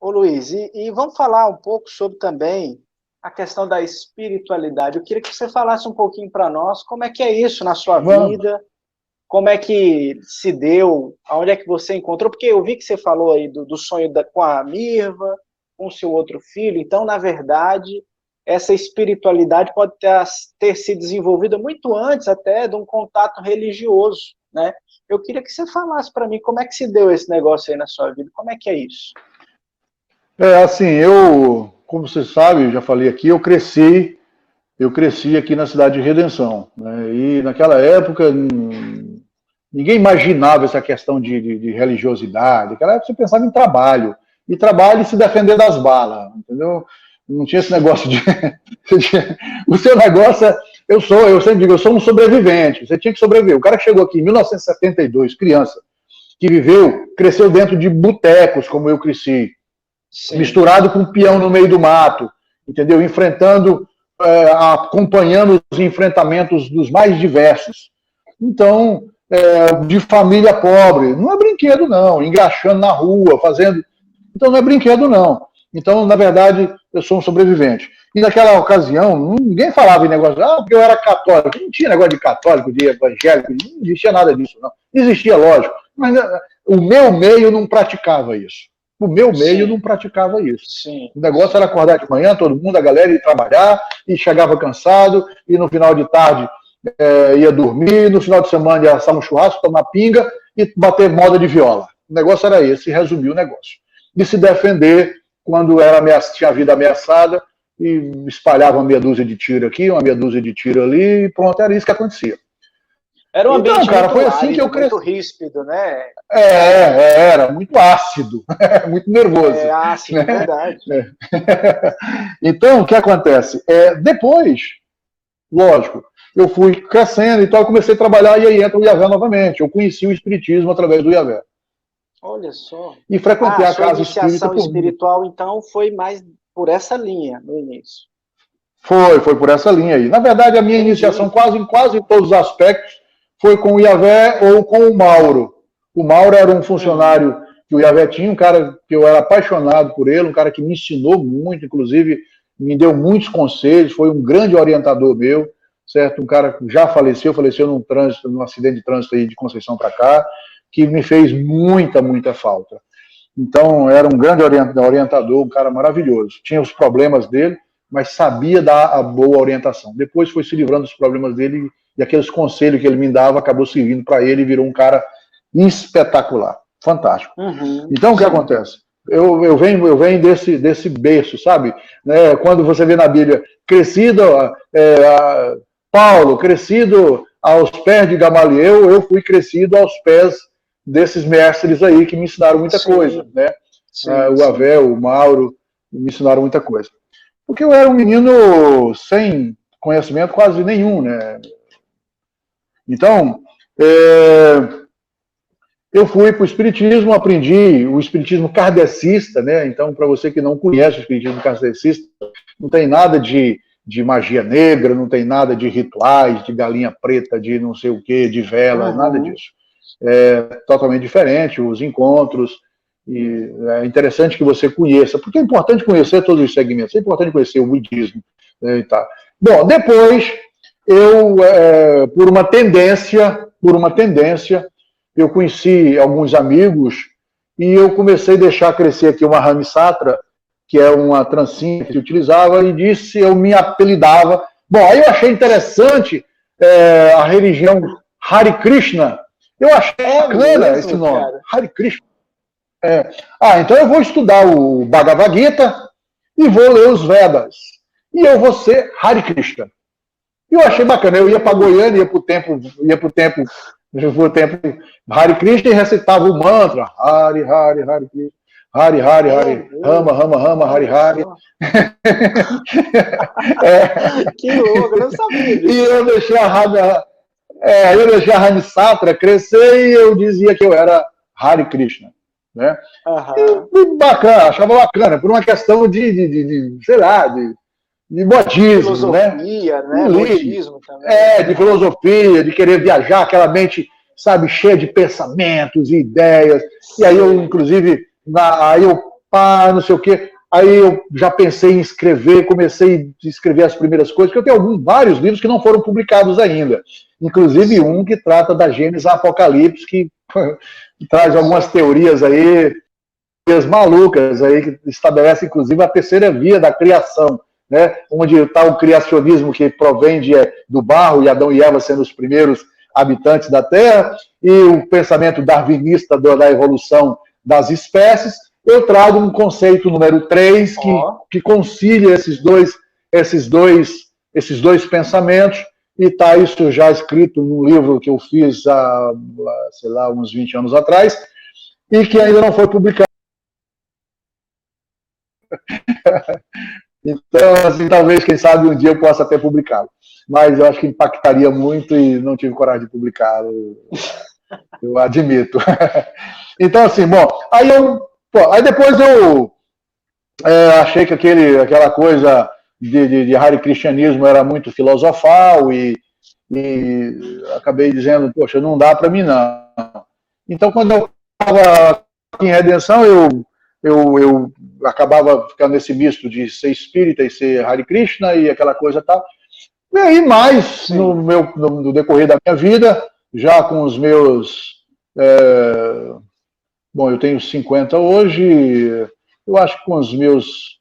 Ô Luiz, e vamos falar um pouco sobre também a questão da espiritualidade. Eu queria que você falasse um pouquinho para nós como é que é isso na sua vida, como é que se deu, aonde é que você encontrou, porque eu vi que você falou aí do sonho com a Mirva, com o seu outro filho, então, na verdade, essa espiritualidade pode ter sido desenvolvida muito antes até de um contato religioso, né? Eu queria que você falasse para mim como é que se deu esse negócio aí na sua vida, como é que é isso? Assim, como você sabe, eu já falei aqui, eu cresci aqui na cidade de Redenção, né? E naquela época ninguém imaginava essa questão de religiosidade. Naquela época você pensava em trabalho, e trabalho e se defender das balas, entendeu? Não tinha esse negócio de... O seu negócio, eu sempre digo, eu sou um sobrevivente, você tinha que sobreviver. O cara que chegou aqui em 1972, criança, que cresceu dentro de botecos, como eu cresci, sim, misturado com peão no meio do mato, entendeu? Acompanhando os enfrentamentos dos mais diversos. Então, de família pobre, não é brinquedo não, engraxando na rua, fazendo... Então não é brinquedo não. Então, na verdade, eu sou um sobrevivente. E naquela ocasião, ninguém falava em negócio, porque eu era católico. Não tinha negócio de católico, de evangélico, não existia nada disso, não. Existia, lógico, mas o meu meio não praticava isso. O meu meio não praticava isso. Sim. O negócio era acordar de manhã, todo mundo, a galera ia trabalhar, e chegava cansado, e no final de tarde ia dormir, no final de semana ia assar um churrasco, tomar pinga e bater moda de viola. O negócio era esse, resumiu o negócio. De se defender quando tinha a vida ameaçada, e espalhava uma meia dúzia de tiro aqui, uma meia dúzia de tiro ali, e pronto, era isso que acontecia. Era um ambiente então, cara, muito foi assim que eu cresci. Muito ríspido, né? Era muito ácido, muito nervoso. Ácido, né? Verdade. Então, o que acontece? Depois, lógico, eu fui crescendo e tal, comecei a trabalhar e aí entra o Yahvé novamente. Eu conheci o Espiritismo através do Yahvé. Olha só. E frequentei a casa iniciação espiritual, então, foi mais por essa linha no início. Foi por essa linha aí. Na verdade, a minha iniciação quase em todos os aspectos foi com o Yahvé ou com o Mauro. O Mauro era um funcionário que o Yahvé tinha, um cara que eu era apaixonado por ele, um cara que me ensinou muito, inclusive me deu muitos conselhos, foi um grande orientador meu, certo? Um cara que já faleceu num acidente de trânsito aí de Conceição para cá, que me fez muita falta. Então, era um grande orientador, um cara maravilhoso. Tinha os problemas dele, mas sabia dar a boa orientação. Depois foi se livrando dos problemas dele e aqueles conselhos que ele me dava acabou servindo para ele e virou um cara espetacular, fantástico. Então, o que acontece? Eu venho desse berço, sabe? Quando você vê na Bíblia, Paulo, crescido aos pés de Gamaliel, eu fui crescido aos pés desses mestres aí que me ensinaram muita coisa, né? O Avel, o Mauro, me ensinaram muita coisa. Porque eu era um menino sem conhecimento quase nenhum, né? Então, eu fui para o Espiritismo, aprendi o Espiritismo kardecista, né? Então, para você que não conhece o Espiritismo kardecista, não tem nada de magia negra, não tem nada de rituais, de galinha preta, de não sei o quê, de vela, nada disso. É totalmente diferente, os encontros, e é interessante que você conheça, porque é importante conhecer todos os segmentos, é importante conhecer o budismo. E tal. Bom, depois, por uma tendência, eu conheci alguns amigos e eu comecei a deixar crescer aqui uma Ramsatra, que é uma trancinha que se utilizava, e eu me apelidava. Bom, aí eu achei interessante a religião Hare Krishna. Eu achei bacana esse nome, cara. Hare Krishna. Então eu vou estudar o Bhagavad Gita e vou ler os Vedas. E eu vou ser Hare Krishna. E eu achei bacana. Eu ia para Goiânia, ia para o templo Hare Krishna e recitava o mantra Hare, Hare, Hare Krishna. Hare, Hare, Hare, Rama, Rama, Rama, Hare, Hare. Que louco, eu não sabia disso. E eu deixei a Ramsatra crescer e eu dizia que eu era Hare Krishna. Né? E bacana, achava bacana, por uma questão de sei lá, de modismo, filosofia, né? Modismo também. De filosofia, de querer viajar, aquela mente, sabe, cheia de pensamentos e ideias. E aí eu, inclusive, aí eu não sei o quê. Aí eu já pensei em escrever, comecei a escrever as primeiras coisas, porque eu tenho vários livros que não foram publicados ainda. Inclusive um que trata da Gênesis Apocalipse, que traz algumas teorias aí, teorias malucas aí, que estabelece inclusive a terceira via da criação, né? Onde está o criacionismo que provém do barro, e Adão e Eva sendo os primeiros habitantes da Terra, e o pensamento darwinista da evolução das espécies. Eu trago um conceito número 3 que concilia esses dois pensamentos, e está isso já escrito num livro que eu fiz há, sei lá, uns 20 anos atrás, e que ainda não foi publicado. Então, assim, talvez, quem sabe, um dia eu possa até publicá-lo. Mas eu acho que impactaria muito e não tive coragem de publicá-lo. Eu admito. Então, assim, bom, aí depois eu achei que aquela coisa de Hare Krishnanismo era muito filosofal e acabei dizendo, poxa, não dá para mim não. Então, quando eu estava em Redenção, eu acabava ficando nesse misto de ser espírita e ser Hare Krishna e aquela coisa tal. E aí, mais no decorrer da minha vida, já com os meus... bom, eu tenho 50 hoje, eu acho que com os meus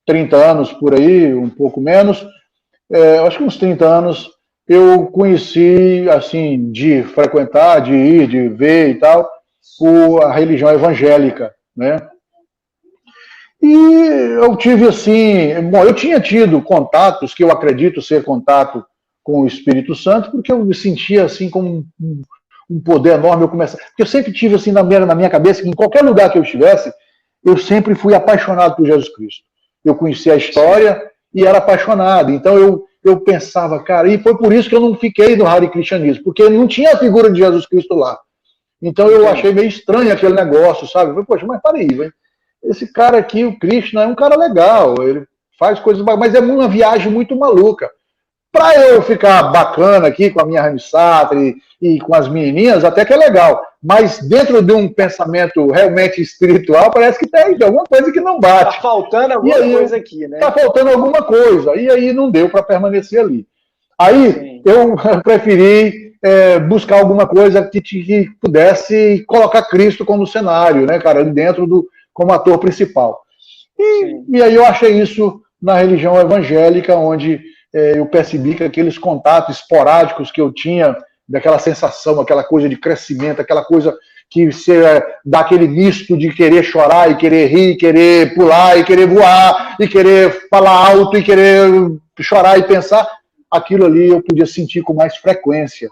30 anos por aí, um pouco menos, acho que uns 30 anos, eu conheci, assim, de frequentar, de ir, de ver e tal, a religião evangélica, né? E eu tive, assim, bom, eu tinha tido contatos, que eu acredito ser contato com o Espírito Santo, porque eu me sentia, assim, como um poder enorme. Porque eu sempre tive, assim, na minha cabeça, que em qualquer lugar que eu estivesse, eu sempre fui apaixonado por Jesus Cristo. Eu conhecia a história e era apaixonado. Então eu pensava, cara, e foi por isso que eu não fiquei no Hare Krishnanismo, porque não tinha a figura de Jesus Cristo lá. Então eu achei meio estranho aquele negócio, sabe? Eu falei, poxa, mas peraí, velho. Esse cara aqui, o Krishna, é um cara legal, ele faz coisas, mas é uma viagem muito maluca. Para eu ficar bacana aqui com a minha Ramsatra e com as menininhas, até que é legal. Mas dentro de um pensamento realmente espiritual, parece que tem alguma coisa que não bate. Está faltando alguma coisa aqui, né? Está faltando alguma coisa. E aí não deu para permanecer ali. Aí eu preferi buscar alguma coisa que pudesse colocar Cristo como cenário, né, cara, dentro como ator principal. E aí eu achei isso na religião evangélica, onde eu percebi que aqueles contatos esporádicos que eu tinha, daquela sensação, aquela coisa de crescimento, aquela coisa que você dá aquele misto de querer chorar e querer rir, querer pular e querer voar e querer falar alto e querer chorar e pensar, aquilo ali eu podia sentir com mais frequência.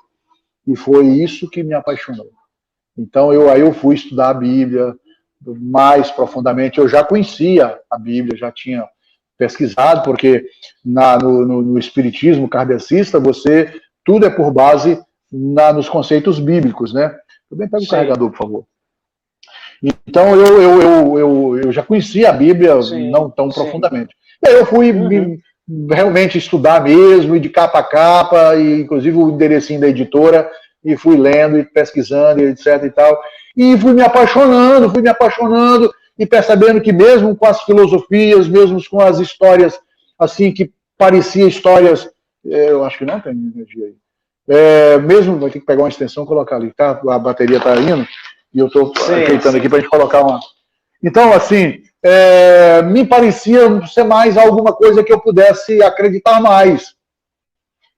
E foi isso que me apaixonou. Então aí eu fui estudar a Bíblia mais profundamente. Eu já conhecia a Bíblia, já tinha pesquisado, porque no espiritismo kardecista, tudo é por base nos conceitos bíblicos, né? Também pega o carregador, por favor. Então eu já conhecia a Bíblia não tão profundamente. E aí eu fui realmente estudar mesmo, e de capa a capa, e inclusive o enderecinho da editora, e fui lendo e pesquisando, etc. e tal. E fui me apaixonando, e percebendo que mesmo com as filosofias, mesmo com as histórias, assim, que pareciam histórias... eu acho que não tem energia aí. Mesmo, vai ter que pegar uma extensão e colocar ali, tá? A bateria está indo, e eu estou ajeitando aqui para a gente colocar uma... Então, assim, me parecia ser mais alguma coisa que eu pudesse acreditar mais.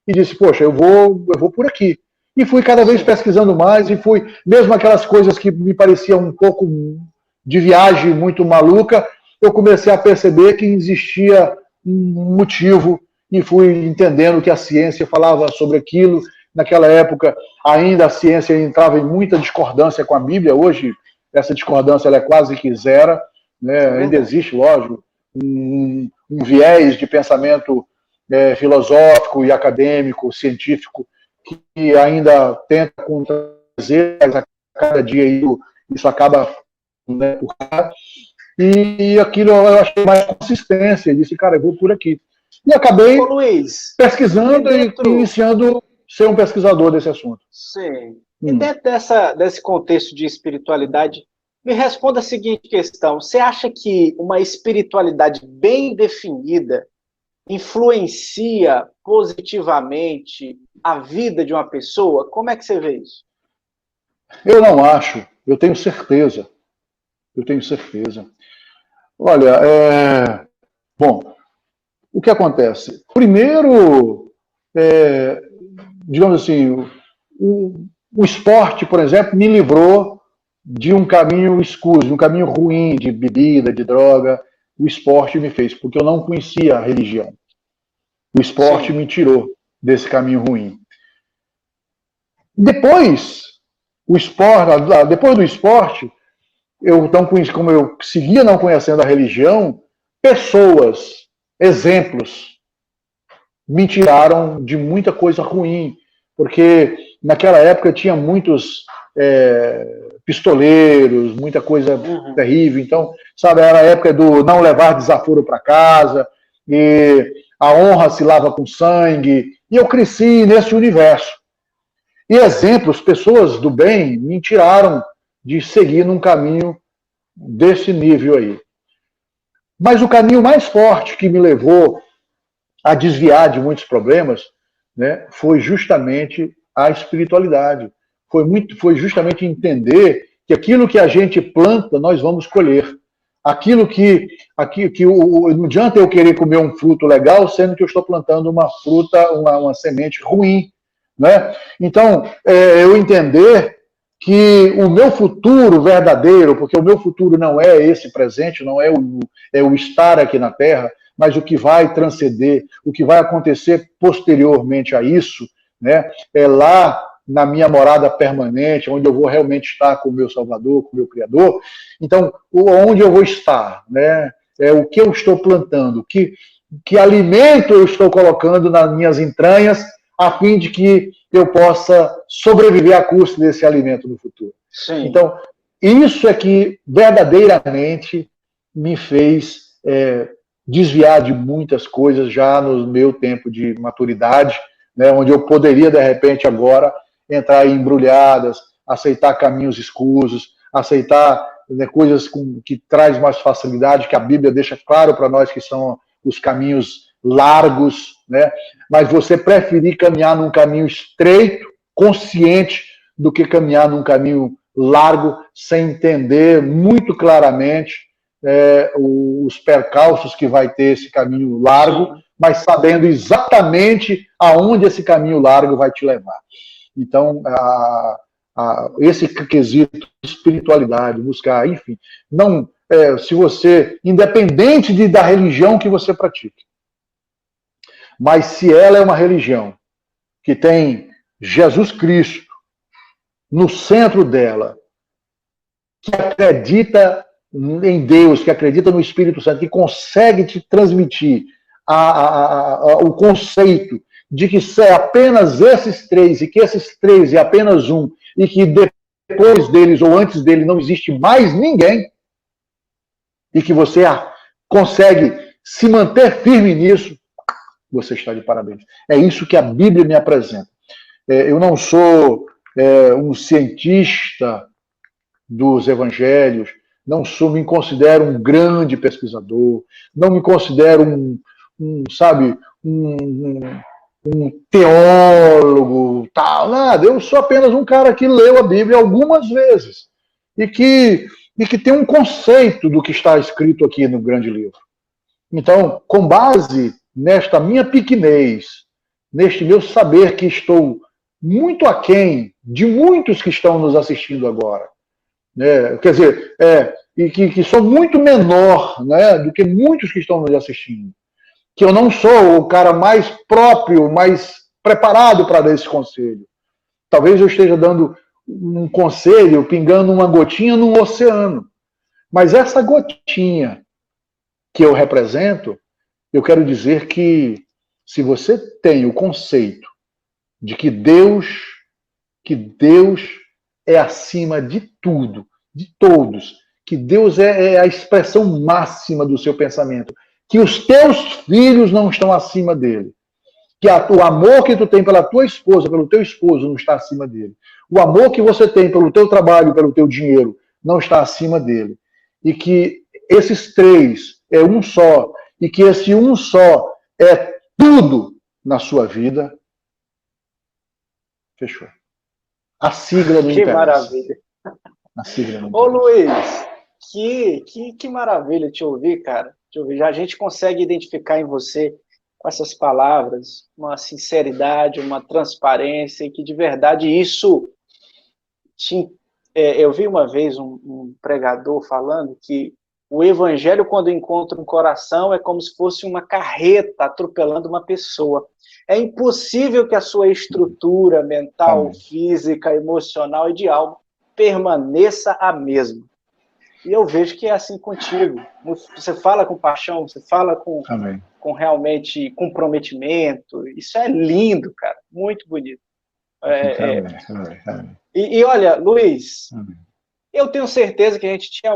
E disse, poxa, eu vou por aqui. E fui cada vez pesquisando mais, e fui, mesmo aquelas coisas que me pareciam um pouco de viagem muito maluca, eu comecei a perceber que existia um motivo, e fui entendendo que a ciência falava sobre aquilo. Naquela época, ainda a ciência entrava em muita discordância com a Bíblia. Hoje, essa discordância ela é quase que zero, né? Ainda existe, lógico, um viés de pensamento filosófico e acadêmico, científico, que ainda tenta contradizer, mas a cada dia isso acaba, né, e aquilo eu achei mais consistência, disse, cara, eu vou por aqui. E acabei pesquisando e iniciando a ser um pesquisador desse assunto. Sim. E dentro desse contexto de espiritualidade, Me responda a seguinte questão: você acha que uma espiritualidade bem definida influencia positivamente a vida de uma pessoa? Como é que você vê isso? Eu não acho, eu tenho certeza. Eu tenho certeza. Olha, bom, o que acontece? Primeiro, digamos assim, o esporte, por exemplo, me livrou de um caminho escuro, de um caminho ruim, de bebida, de droga. O esporte me fez, porque eu não conhecia a religião. O esporte Sim, me tirou desse caminho ruim. Depois, depois do esporte, eu não conheci, como eu seguia não conhecendo a religião, pessoas, exemplos, me tiraram de muita coisa ruim, porque naquela época tinha muitos pistoleiros, muita coisa terrível. Então, sabe, era a época do não levar desaforo para casa, e a honra se lava com sangue, e eu cresci nesse universo. E exemplos, pessoas do bem, me tiraram de seguir num caminho desse nível aí. Mas o caminho mais forte que me levou a desviar de muitos problemas, né, foi justamente a espiritualidade. Foi justamente entender que aquilo que a gente planta, nós vamos colher. Não adianta eu querer comer um fruto legal, sendo que eu estou plantando uma fruta, uma semente ruim. Né? Então, eu entender que o meu futuro verdadeiro, porque o meu futuro não é esse presente, não é o estar aqui na Terra, mas o que vai transcender, o que vai acontecer posteriormente a isso, né, é lá na minha morada permanente, onde eu vou realmente estar com o meu Salvador, com o meu Criador. Então, onde eu vou estar, né, é o que eu estou plantando, que alimento eu estou colocando nas minhas entranhas, a fim de que eu possa sobreviver à custa desse alimento no futuro. sim. Então, isso é que verdadeiramente me fez desviar de muitas coisas já no meu tempo de maturidade, né, onde eu poderia, de repente, agora entrar em embrulhadas, aceitar caminhos escusos, aceitar, né, coisas que traz mais facilidade, que a Bíblia deixa claro para nós que são os caminhos largos, né? Mas você preferir caminhar num caminho estreito, consciente, do que caminhar num caminho largo, sem entender muito claramente os percalços que vai ter esse caminho largo, sim, mas sabendo exatamente aonde esse caminho largo vai te levar. Então, esse quesito de espiritualidade, buscar, enfim, não, se você, independente da religião que você pratique, mas se ela é uma religião que tem Jesus Cristo no centro dela, que acredita em Deus, que acredita no Espírito Santo, que consegue te transmitir o conceito de que é apenas esses três, e que esses três é apenas um, e que depois deles ou antes dele não existe mais ninguém, e que você consegue se manter firme nisso, você está de parabéns. É isso que a Bíblia me apresenta. Eu não sou um cientista dos evangelhos, não me considero um grande pesquisador, não me considero um teólogo, tal, nada. Eu sou apenas um cara que leu a Bíblia algumas vezes e que tem um conceito do que está escrito aqui no grande livro. Então, com base nesta minha pequenez, neste meu saber que estou muito aquém de muitos que estão nos assistindo agora, quer dizer, e que sou muito menor, né, do que muitos que estão nos assistindo, que eu não sou o cara mais próprio, mais preparado para dar esse conselho. Talvez eu esteja dando um conselho, pingando uma gotinha num oceano, mas essa gotinha que eu represento, eu quero dizer que se você tem o conceito de que Deus é acima de tudo, de todos, que Deus é a expressão máxima do seu pensamento, que os teus filhos não estão acima dele, que o amor que tu tem pela tua esposa, pelo teu esposo, não está acima dele, o amor que você tem pelo teu trabalho, pelo teu dinheiro, não está acima dele. E que esses três é um só, e que esse um só é tudo na sua vida, fechou. A sigla não Que interessa. maravilha. A sigla não Ô, interessa. Luiz, que maravilha te ouvir, cara. Te ouvir. Já a gente consegue identificar em você, com essas palavras, uma sinceridade, uma transparência, e que de verdade isso te. Eu vi uma vez um pregador falando que o evangelho, quando encontra um coração, é como se fosse uma carreta atropelando uma pessoa. É impossível que a sua estrutura mental, Amém. física, emocional e de alma permaneça a mesma. E eu vejo que é assim contigo. Você fala com paixão, você fala Amém. com realmente comprometimento. Isso é lindo, cara. Muito bonito. Amém. Amém. E olha, Luiz, Amém. eu tenho certeza que a gente tinha